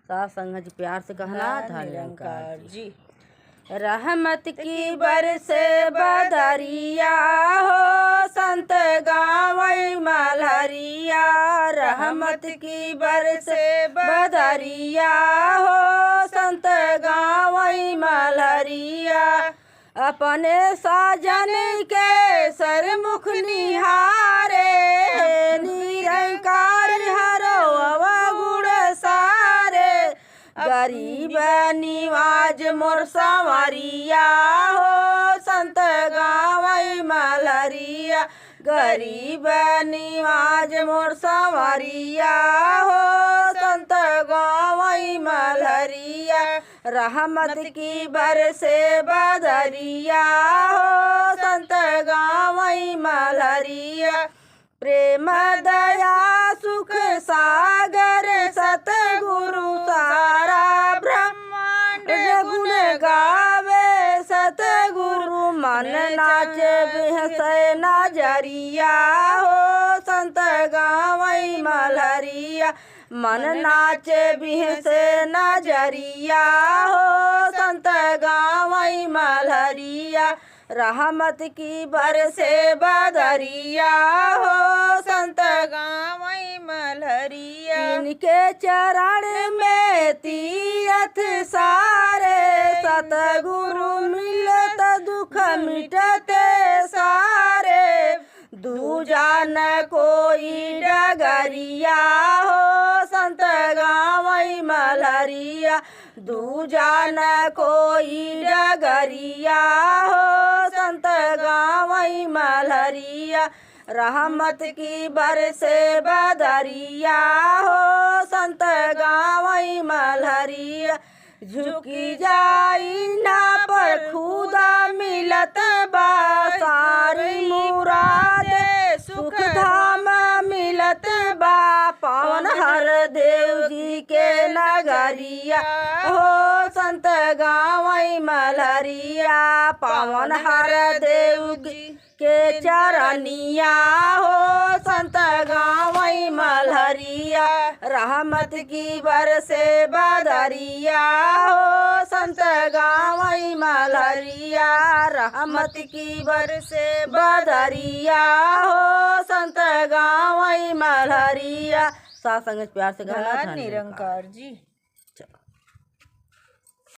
साथ संगत प्यार से कहना था निरंकार जी। रहमत की बरसे बदरिया हो संत गावई मलहरिया। रहमत की बरसे बदरिया हो संत गावई मलहरिया। अपने साजन के सरमुख निहारे निरंकार हरो अवगुण सारे। गरीब निवाज मोर संवरिया हो संत गावई मलहरिया। गरीब निवाज मोर संवरिया हो संत गावई मलहरिया। रहमत की बरसे बदरिया हो संत गावई मलहरिया। प्रेम दया सुख सागर सतगुरु सारा ब्रह्मांड गुण गावे। सतगुरु मन नाचे बिहसे नजरिया हो संत गावई मलहरिया। मन नाचे बिहसे नजरिया हो संत गावई मलहरिया। रहमत की बरसे बदरिया हो संत गावई मलहरिया। इनके चरण में तीरथ सारे। सतगुरु मिलत दुख मिटते सारे। दूजा न कोई डगरिया हो संत गावई मलहरिया। दूजा न कोई डगरिया हो संत गावई मलहरिया। रहमत की बरसे बदरिया हो संत गावई मलहरिया। झुकी जाई ना पर खुदा मिलत बा सारी मुरादे। सुख धाम मिलत बा पावन हर देव जी के नगरिया हो संत गावई मलहरिया। पावन हर देव के चरनिया हो संत गावई मलहरिया। रहमत की बरसे बदरिया हो संत गावई मलहरिया। रहमत की बरसे बदरिया हो संत गावई मलहरिया। साथ संगत प्यार से कहना था निरंकार जी।